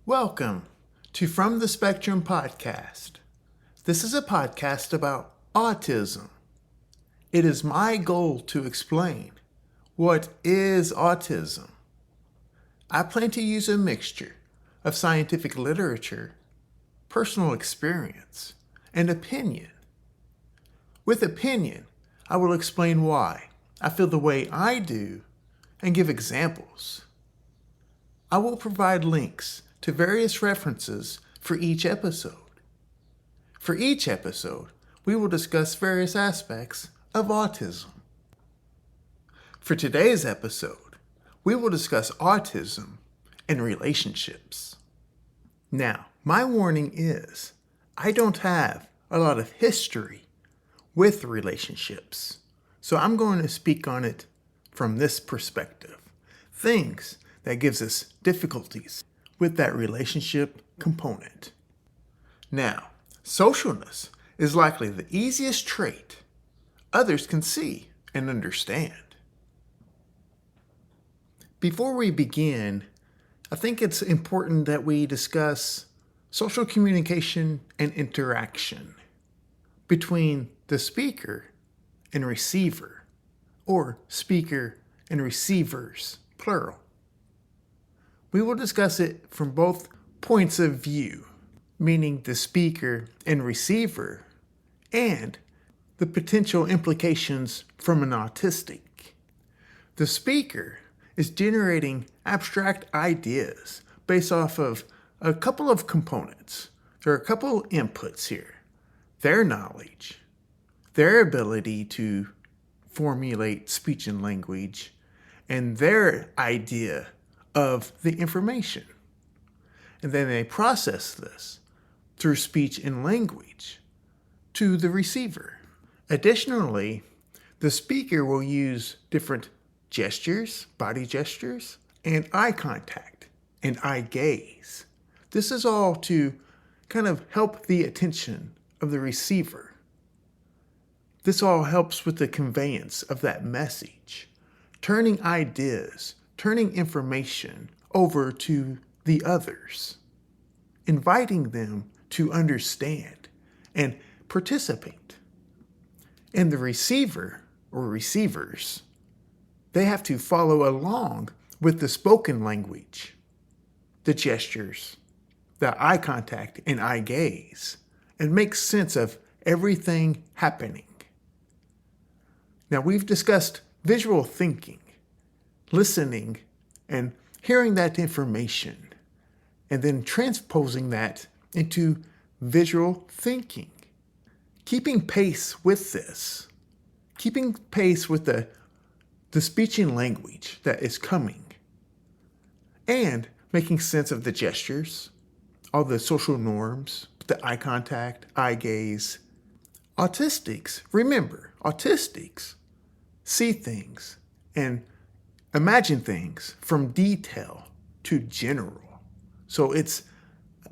Welcome to From the Spectrum podcast. This is a podcast about autism. It is my goal to explain what is autism. I plan to use a mixture of scientific literature, personal experience, and opinion. With opinion, I will explain why I feel the way I do and give examples. I will provide links to various references for each episode. For each episode, we will discuss various aspects of autism. For today's episode, we will discuss autism and relationships. Now, my warning is, I don't have a lot of history with relationships, so I'm going to speak on it from this perspective. Things that gives us difficulties with that relationship component. Now, socialness is likely the easiest trait others can see and understand. Before we begin, I think it's important that we discuss social communication and interaction between the speaker and receiver, or speaker and receivers, plural. We will discuss it from both points of view, meaning the speaker and receiver, and the potential implications from an autistic. The speaker is generating abstract ideas based off of a couple of components. There are a couple of inputs here. Their knowledge, their ability to formulate speech and language, and their idea of the information. And then they process this through speech and language to the receiver. Additionally, the speaker will use different gestures, body gestures, and eye contact and eye gaze. This is all to kind of help the attention of the receiver. This all helps with the conveyance of that message, turning ideas, turning information over to the others, inviting them to understand and participate. And the receiver or receivers, they have to follow along with the spoken language, the gestures, the eye contact and eye gaze, and make sense of everything happening. Now, we've discussed visual thinking, listening and hearing that information, and then transposing that into visual thinking. Keeping pace with this, keeping pace with the speech and language that is coming, and making sense of the gestures, all the social norms, the eye contact, eye gaze. Autistics, remember, autistics see things and imagine things from detail to general. So it's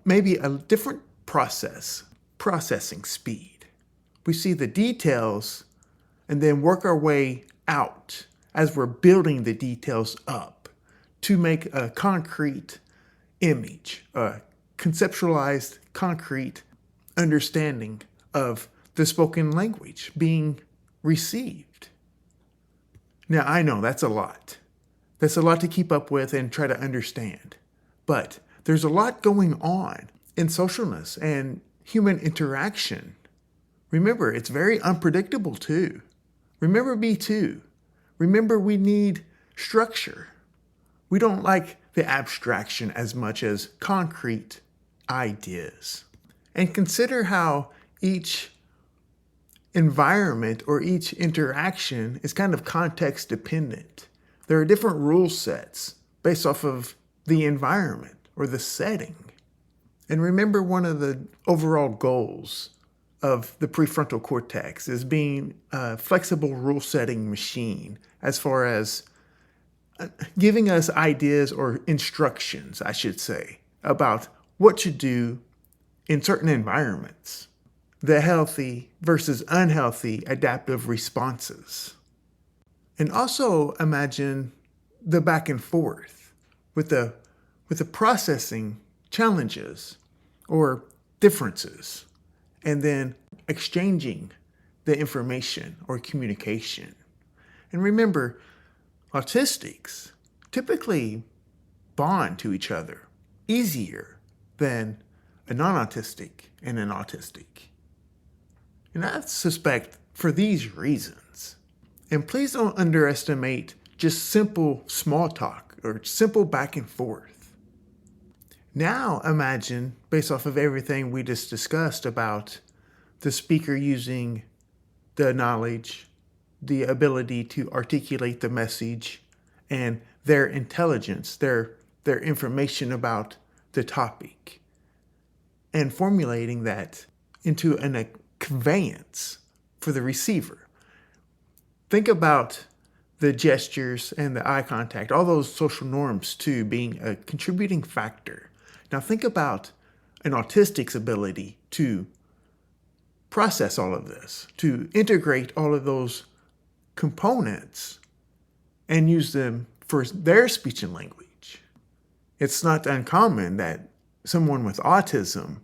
maybe a different processing speed. We see the details and then work our way out as we're building the details up to make a concrete image, a conceptualized, concrete understanding of the spoken language being received. Now, I know that's a lot. That's a lot to keep up with and try to understand. But there's a lot going on in socialness and human interaction. Remember, it's very unpredictable too. Remember B.2. Remember, we need structure. We don't like the abstraction as much as concrete ideas. And consider how each environment or each interaction is kind of context dependent. There are different rule sets based off of the environment or the setting. And remember, one of the overall goals of the prefrontal cortex is being a flexible rule setting machine as far as giving us ideas or instructions, I should say, about what to do in certain environments. The healthy versus unhealthy adaptive responses. And also imagine the back and forth with the processing challenges or differences, and then exchanging the information or communication. And remember, autistics typically bond to each other easier than a non-autistic and an autistic. And I suspect for these reasons. And please don't underestimate just simple small talk or simple back and forth. Now imagine, based off of everything we just discussed about the speaker using the knowledge, the ability to articulate the message, and their intelligence, their information about the topic, and formulating that into a conveyance for the receiver. Think about the gestures and the eye contact, all those social norms too, being a contributing factor. Now think about an autistic's ability to process all of this, to integrate all of those components and use them for their speech and language. It's not uncommon that someone with autism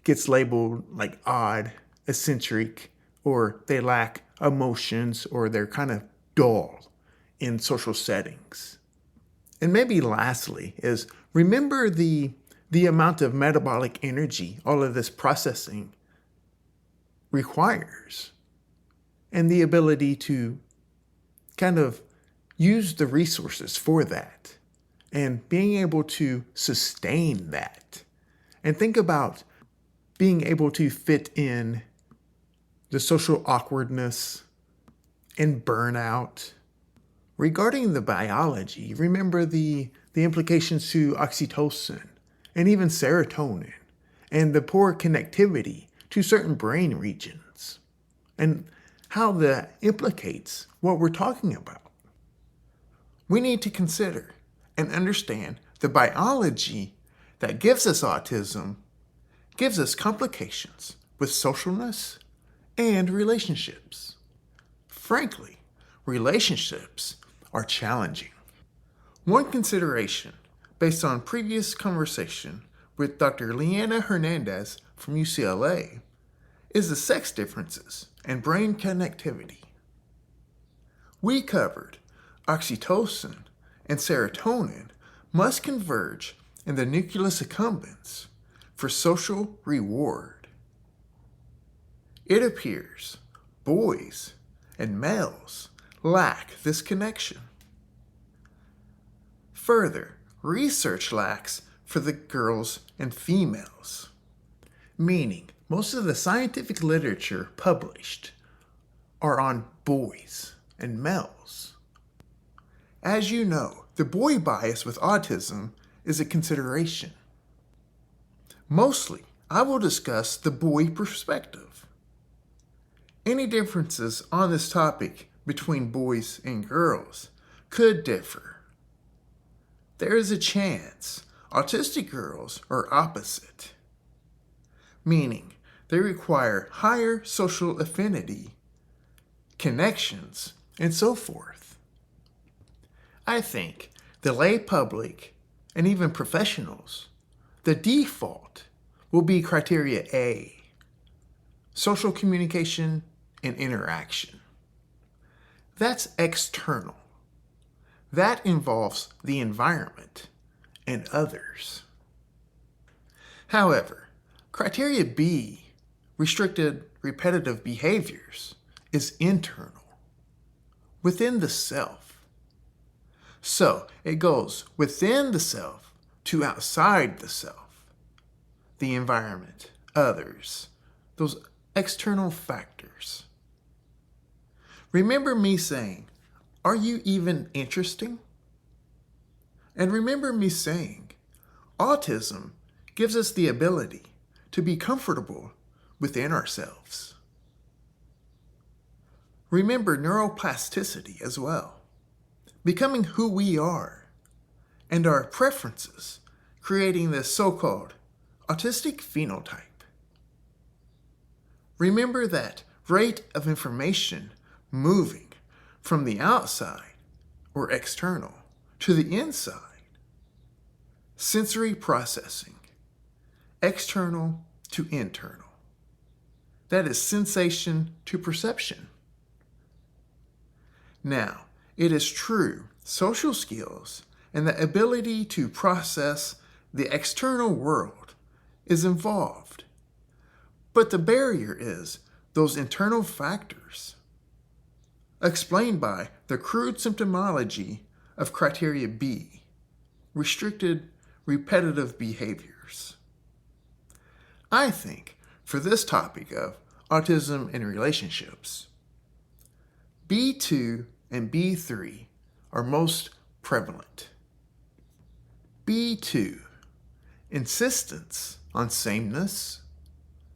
gets labeled like odd, eccentric, or they lack emotions, or they're kind of dull in social settings. And maybe lastly is remember the amount of metabolic energy all of this processing requires, and the ability to kind of use the resources for that, and being able to sustain that. And think about being able to fit in the social awkwardness and burnout. Regarding the biology, remember the implications to oxytocin and even serotonin, and the poor connectivity to certain brain regions, and how that implicates what we're talking about. We need to consider and understand the biology that gives us autism, gives us complications with socialness and relationships. Frankly, relationships are challenging. One consideration, based on previous conversation with Dr. Leanna Hernandez from UCLA, is the sex differences and brain connectivity. We covered oxytocin and serotonin must converge in the nucleus accumbens for social reward. It appears boys and males lack this connection. Further, research lacks for the girls and females, meaning most of the scientific literature published are on boys and males. As you know, the boy bias with autism is a consideration. Mostly, I will discuss the boy perspective. Any differences on this topic between boys and girls could differ. There is a chance autistic girls are opposite, meaning they require higher social affinity, connections, and so forth. I think the lay public and even professionals, the default will be criteria A, social communication and interaction. That's external. That involves the environment and others. However, criteria B, restricted repetitive behaviors, is internal, within the self. So it goes within the self to outside the self, the environment, others, those external factors. Remember me saying, are you even interesting? And remember me saying, autism gives us the ability to be comfortable within ourselves. Remember neuroplasticity as well, becoming who we are, and our preferences, creating this so-called autistic phenotype. Remember that rate of information moving from the outside or external to the inside. Sensory processing external to internal. That is sensation to perception. Now, it is true, social skills and the ability to process the external world is involved. But the barrier is those internal factors, explained by the crude symptomology of criteria B, restricted repetitive behaviors. I think for this topic of autism and relationships, B.2 and B.3 are most prevalent. B.2, insistence on sameness,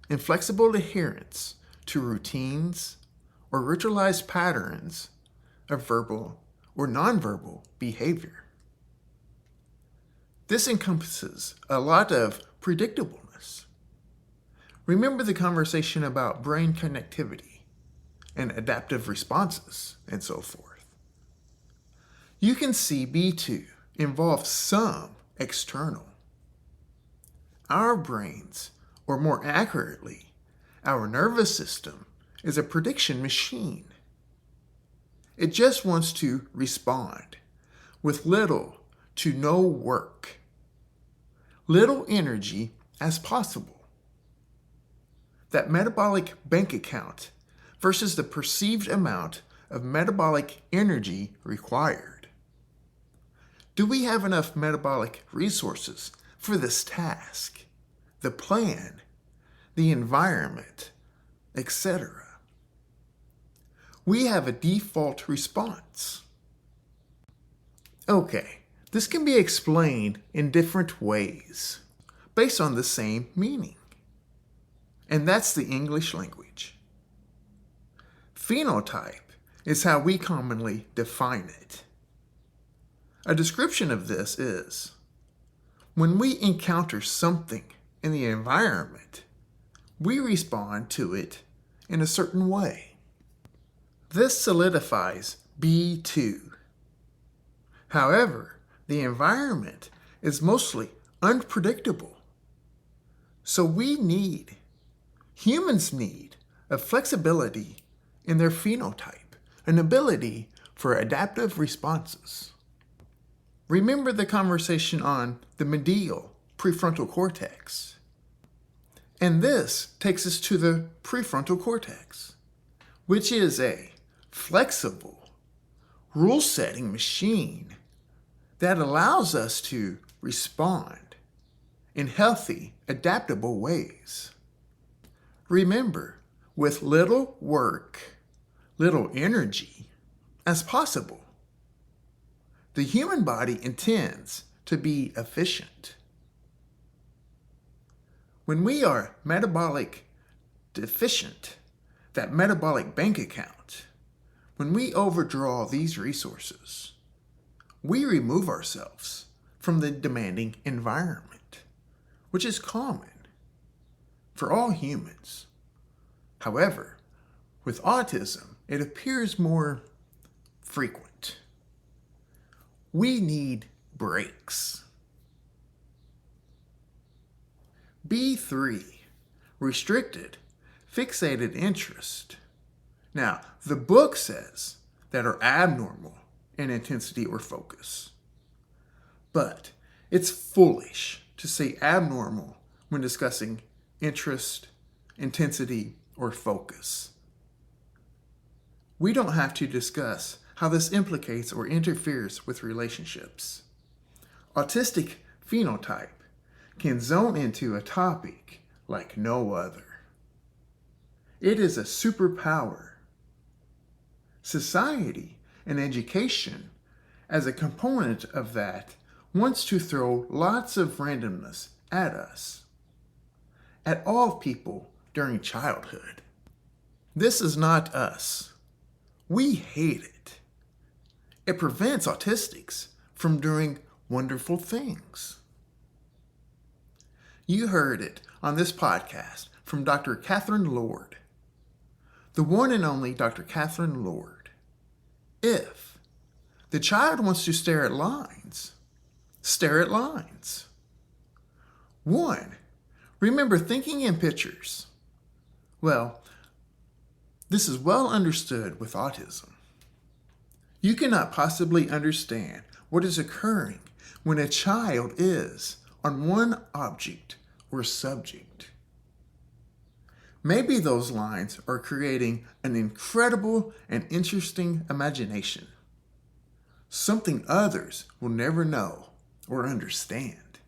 inflexible adherence to routines or ritualized patterns of verbal or nonverbal behavior. This encompasses a lot of predictableness. Remember the conversation about brain connectivity and adaptive responses and so forth. You can see B2 involves some external. Our brains, or more accurately, our nervous system, is a prediction machine. It just wants to respond with little to no work, little energy as possible. That metabolic bank account versus the perceived amount of metabolic energy required. Do we have enough metabolic resources for this task, the plan, the environment, etc.? We have a default response. Okay, this can be explained in different ways based on the same meaning. And that's the English language. Phenotype is how we commonly define it. A description of this is when we encounter something in the environment, we respond to it in a certain way. This solidifies B2. However, the environment is mostly unpredictable. So humans need a flexibility in their phenotype, an ability for adaptive responses. Remember the conversation on the medial prefrontal cortex. And this takes us to the prefrontal cortex, which is a flexible, rule-setting machine that allows us to respond in healthy, adaptable ways. Remember, with little work, little energy as possible. The human body intends to be efficient. When we are metabolic deficient, that metabolic bank account, when we overdraw these resources, we remove ourselves from the demanding environment, which is common for all humans. However, with autism, it appears more frequent. We need breaks. B3, restricted, fixated interest. Now, the book says that are abnormal in intensity or focus. But it's foolish to say abnormal when discussing interest, intensity, or focus. We don't have to discuss how this implicates or interferes with relationships. Autistic phenotype can zone into a topic like no other. It is a superpower. Society and education, as a component of that, wants to throw lots of randomness at us, at all people during childhood. This is not us. We hate it. It prevents autistics from doing wonderful things. You heard it on this podcast from Dr. Catherine Lord, the one and only Dr. Catherine Lord. If the child wants to stare at lines, stare at lines. 1. Remember, thinking in pictures. Well, this is well understood with autism. You cannot possibly understand what is occurring when a child is on one object or subject. Maybe those lines are creating an incredible and interesting imagination, something others will never know or understand.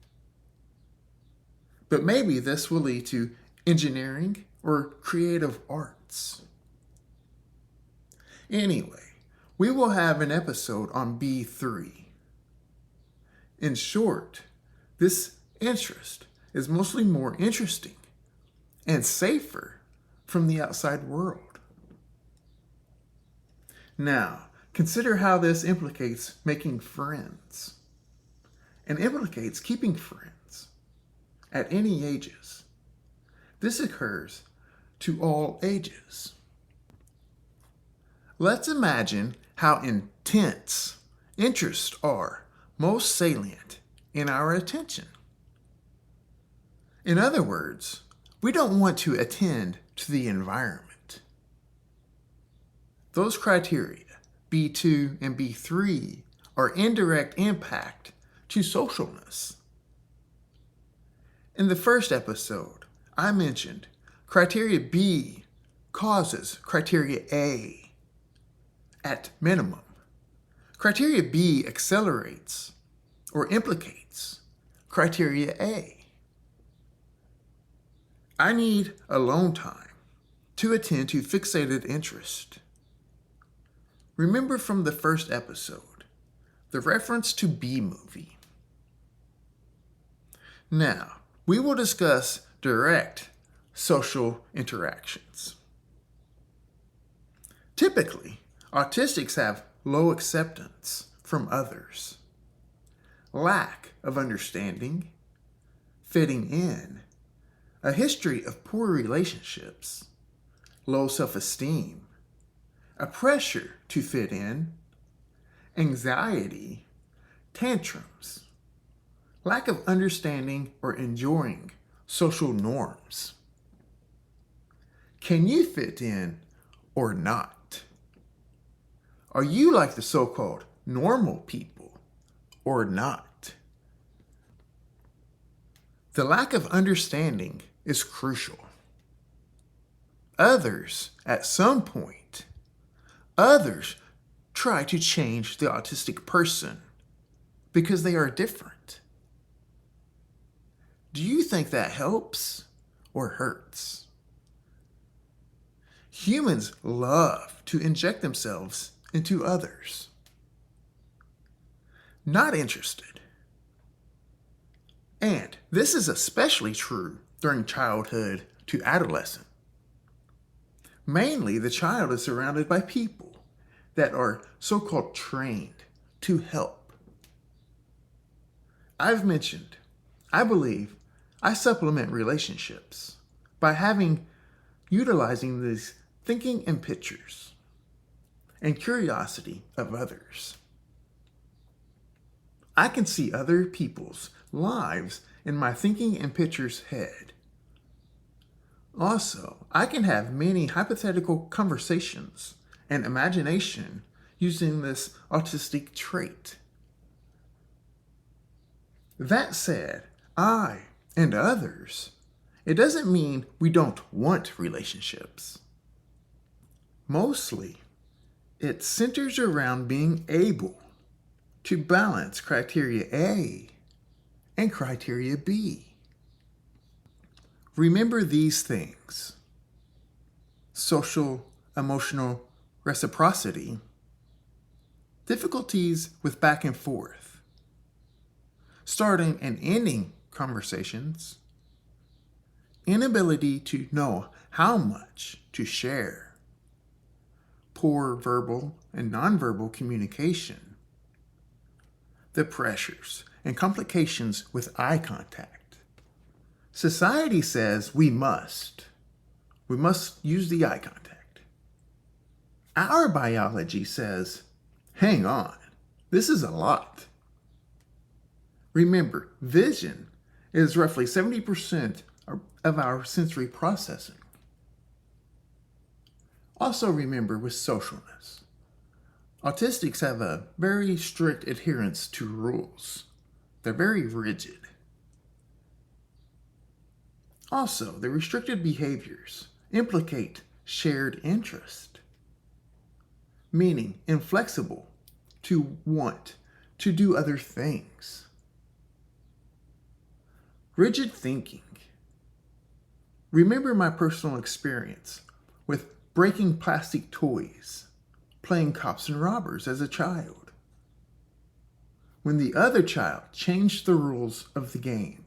But maybe this will lead to engineering or creative arts. Anyway, we will have an episode on B.3. In short, this interest is mostly more interesting and safer from the outside world. Now, consider how this implicates making friends and implicates keeping friends at any ages. This occurs to all ages. Let's imagine how intense interests are most salient in our attention. In other words, we don't want to attend to the environment. Those criteria, B.2 and B.3, are indirect impact to socialness. In the first episode, I mentioned criteria B causes criteria A at minimum. Criteria B accelerates or implicates criteria A. I need alone time to attend to fixated interest. Remember from the first episode, the reference to B movie. Now, we will discuss direct social interactions. Typically, autistics have low acceptance from others, lack of understanding, fitting in, a history of poor relationships, low self-esteem, a pressure to fit in, anxiety, tantrums, lack of understanding or enjoying social norms. Can you fit in or not? Are you like the so-called normal people or not? The lack of understanding is crucial. Others, at some point, others try to change the autistic person because they are different. Do you think that helps or hurts? Humans love to inject themselves into others. Not interested. And this is especially true during childhood to adolescence. Mainly, the child is surrounded by people that are so-called trained to help. I've mentioned, I believe, I supplement relationships by utilizing these thinking in pictures and curiosity of others. I can see other people's lives in my thinking in pictures head. Also, I can have many hypothetical conversations and imagination using this autistic trait. That said, I and others, it doesn't mean we don't want relationships. Mostly, it centers around being able to balance criteria A and criteria B. Remember these things: social, emotional reciprocity, difficulties with back and forth, starting and ending conversations, inability to know how much to share, poor verbal and nonverbal communication, the pressures and complications with eye contact. Society says we must use the eye contact. Our biology says, hang on, this is a lot. Remember, vision is roughly 70% of our sensory processing. Also remember with socialness, autistics have a very strict adherence to rules. They're very rigid. Also, the restricted behaviors implicate shared interest, meaning inflexible to want to do other things. Rigid thinking. Remember my personal experience with breaking plastic toys, playing cops and robbers as a child. When the other child changed the rules of the game,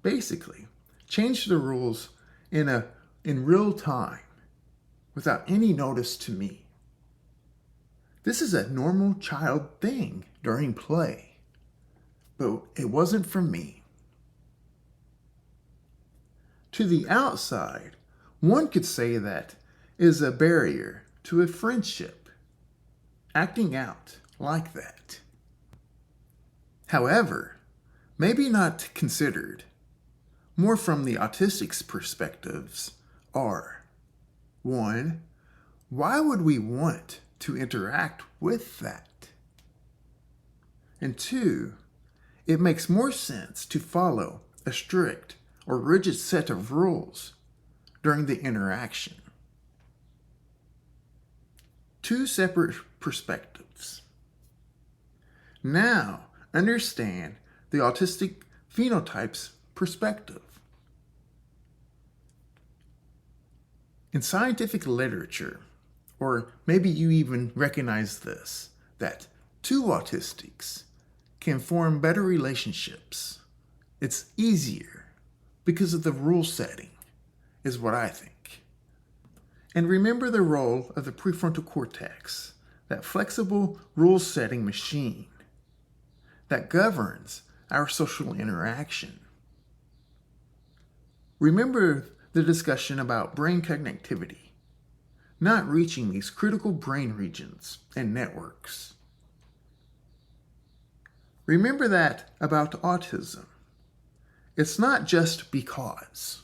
basically changed the rules in real time without any notice to me. This is a normal child thing during play, but it wasn't for me. To the outside, one could say that is a barrier to a friendship, acting out like that. However, maybe not considered, more from the Autistics' perspectives, are 1. Why would we want to interact with that? And 2, it makes more sense to follow a strict or rigid set of rules during the interaction. 2 separate perspectives. Now, understand the autistic phenotype's perspective. In scientific literature, or maybe you even recognize this, that 2 autistics can form better relationships. It's easier because of the rule setting, is what I think. And remember the role of the prefrontal cortex, that flexible rule-setting machine that governs our social interaction. Remember the discussion about brain connectivity, not reaching these critical brain regions and networks. Remember that about autism. It's not just because.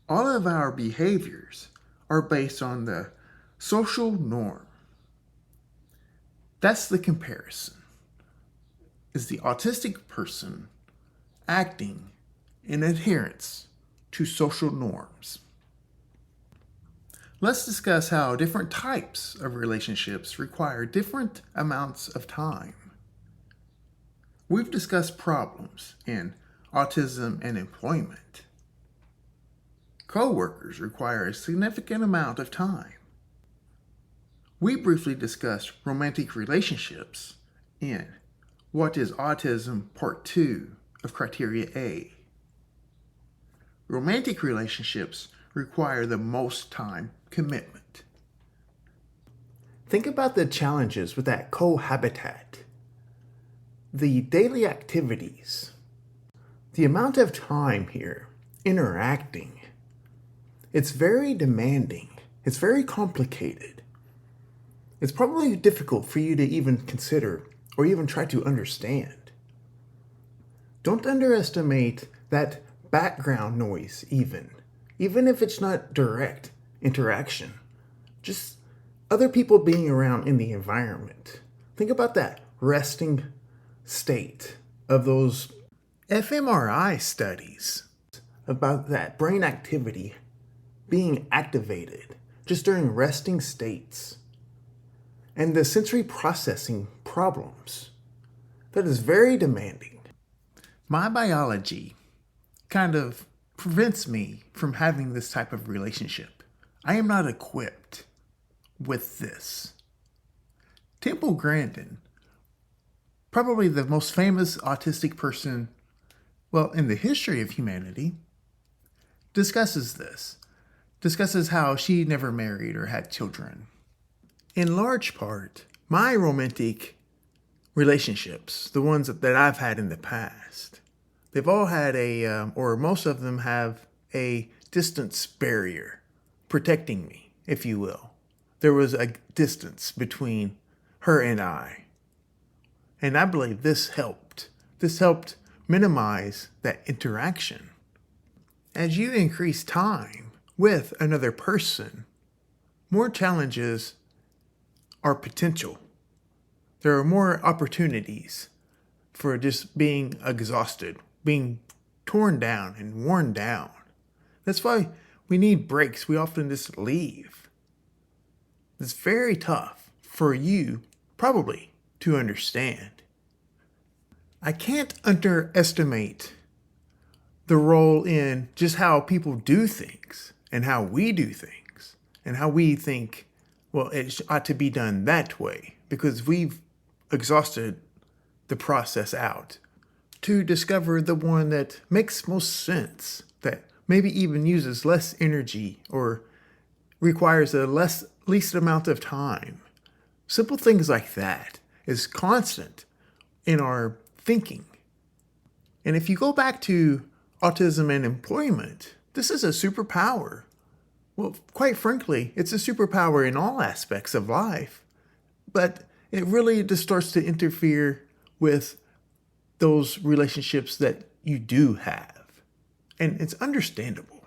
All of our behaviors are based on the social norm. That's the comparison. Is the autistic person acting in adherence to social norms? Let's discuss how different types of relationships require different amounts of time. We've discussed problems in autism and employment. Co-workers require a significant amount of time. We briefly discussed romantic relationships in What is Autism? Part 2 of Criteria A. Romantic relationships require the most time commitment. Think about the challenges with that cohabitat. The daily activities, the amount of time here, interacting, it's very demanding. It's very complicated. It's probably difficult for you to even consider or even try to understand. Don't underestimate that background noise even if it's not direct interaction. Just other people being around in the environment. Think about that resting state of those fMRI studies about that brain activity being activated just during resting states and the sensory processing problems. That is very demanding. My biology kind of prevents me from having this type of relationship. I am not equipped with this. Temple Grandin, probably the most famous autistic person, in the history of humanity, discusses how she never married or had children. In large part, my romantic relationships, the ones that I've had in the past, they've all had or most of them have a distance barrier protecting me, if you will. There was a distance between her and I. And I believe this helped. This helped minimize that interaction. As you increase time with another person, more challenges are potential. There are more opportunities for just being exhausted, being torn down and worn down. That's why we need breaks. We often just leave. It's very tough for you, probably, to understand. I can't underestimate the role in just how people do things and how we do things and how we think, well, it ought to be done that way because we've exhausted the process out to discover the one that makes most sense, that maybe even uses less energy or requires a least amount of time. Simple things like that is constant in our thinking. And if you go back to autism and employment, this is a superpower. Well, quite frankly, it's a superpower in all aspects of life, but it really just starts to interfere with those relationships that you do have. And it's understandable.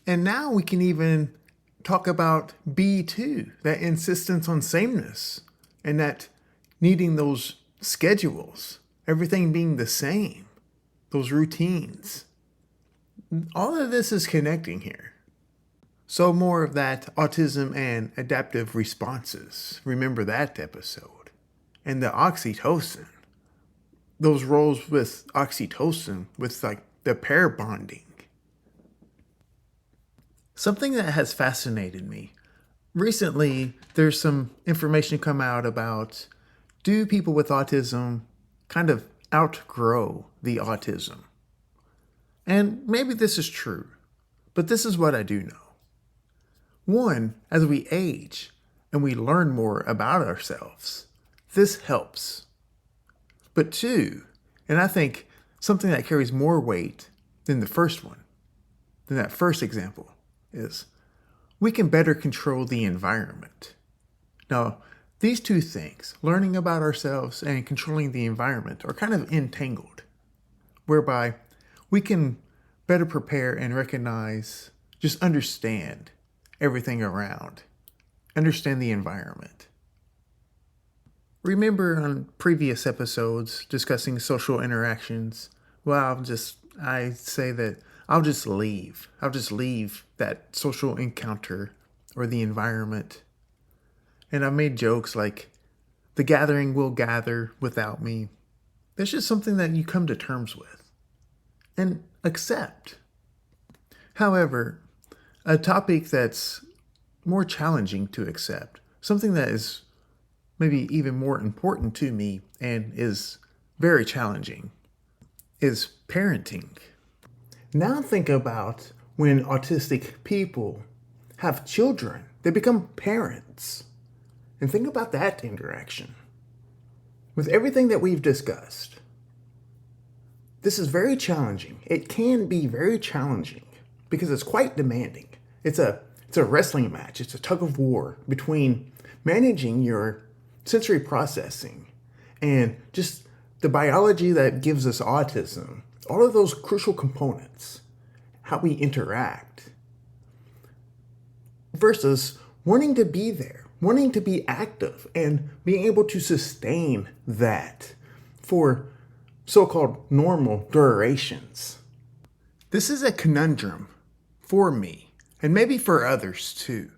And now we can even talk about B.2, that insistence on sameness and that needing those schedules, everything being the same, those routines. All of this is connecting here. So more of that autism and adaptive responses. Remember that episode. And the oxytocin. Those roles with oxytocin, with like the pair bonding. Something that has fascinated me. Recently, there's some information come out about, do people with autism kind of outgrow the autism? And maybe this is true, but this is what I do know. One, as we age and we learn more about ourselves, this helps. But two, and I think something that carries more weight than the first one, than that first example, is we can better control the environment. Now, these two things, learning about ourselves and controlling the environment, are kind of entangled, whereby we can better prepare and recognize, just understand everything around, understand the environment. Remember on previous episodes discussing social interactions, well, I say that I'll just leave. I'll just leave that social encounter or the environment. And I made jokes like, the gathering will gather without me. That's just something that you come to terms with and accept. However, a topic that's more challenging to accept, something that is maybe even more important to me and is very challenging, is parenting. Now think about when autistic people have children, they become parents. And think about that interaction. With everything that we've discussed, this is very challenging. It can be very challenging because it's quite demanding. It's a wrestling match. It's a tug of war between managing your sensory processing and just the biology that gives us autism, all of those crucial components, how we interact, versus wanting to be there, wanting to be active and being able to sustain that for so-called normal durations. This is a conundrum for me, and maybe for others too,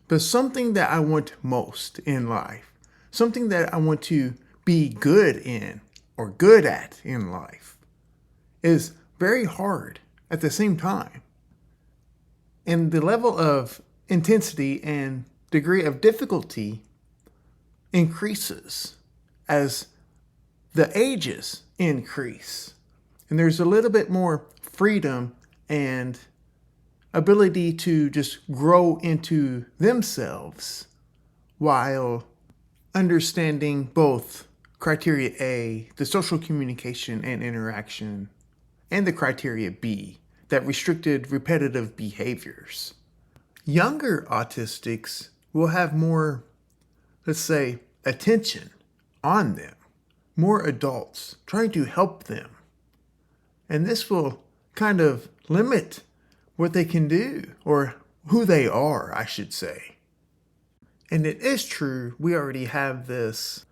but something that I want most in life, something that I want to be good in or good at in life, is very hard at the same time. And the level of intensity and degree of difficulty increases as the ages increase. And there's a little bit more freedom and ability to just grow into themselves while understanding both criteria A, the social communication and interaction, and the criteria B, that restricted repetitive behaviors. Younger autistics will have more, let's say, attention on them, more adults trying to help them And this will kind of limit what they can do, or who they are, I should say. And it is true, we already have this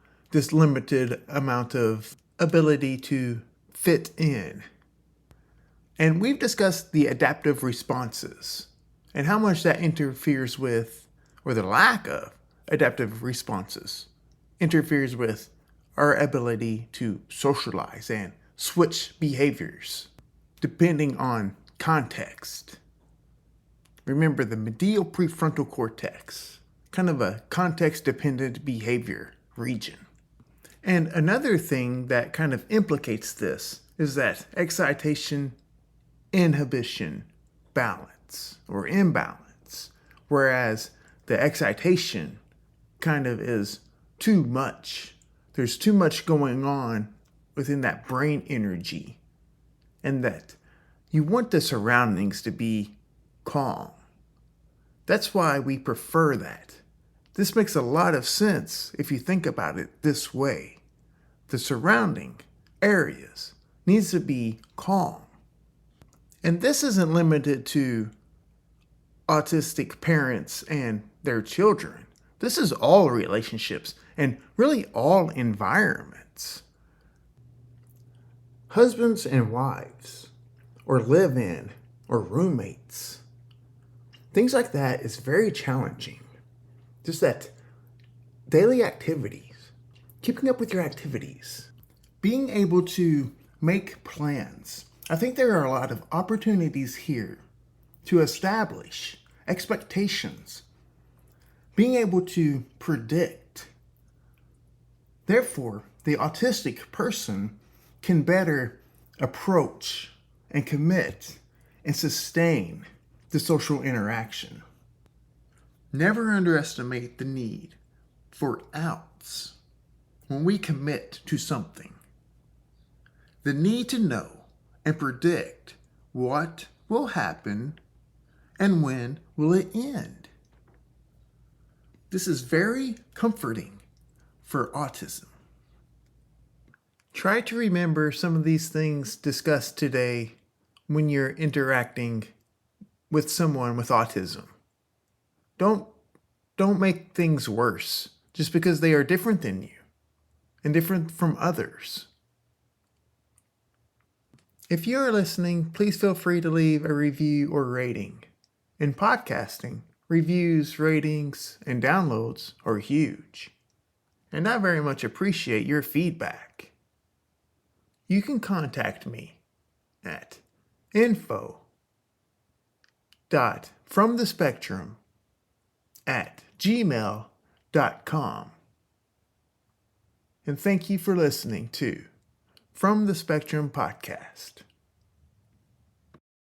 limited amount of ability to fit in. And we've discussed the adaptive responses and how much that interferes with, or the lack of adaptive responses, interferes with our ability to socialize and switch behaviors depending on context. Remember the medial prefrontal cortex, kind of a context-dependent behavior region. And another thing that kind of implicates this is that excitation, inhibition, balance, or imbalance, whereas the excitation kind of is too much. There's too much going on within that brain energy, and that you want the surroundings to be calm. That's why we prefer that. This makes a lot of sense if you think about it this way. The surrounding areas needs to be calm. And this isn't limited to autistic parents and their children. This is all relationships and really all environments. Husbands and wives, or live-in, or roommates. Things like that is very challenging. Just that daily activities, keeping up with your activities, being able to make plans. I think there are a lot of opportunities here to establish expectations, being able to predict. Therefore, the autistic person can better approach and commit and sustain the social interaction. Never underestimate the need for outs when we commit to something. The need to know and predict what will happen and when will it end. This is very comforting for autism. Try to remember some of these things discussed today when you're interacting with someone with autism. Don't make things worse just because they are different than you and different from others. If you are listening, please feel free to leave a review or rating. In podcasting, reviews, ratings, and downloads are huge, and I very much appreciate your feedback. You can contact me at info.fromthespectrum@gmail.com. And thank you for listening to From the Spectrum Podcast.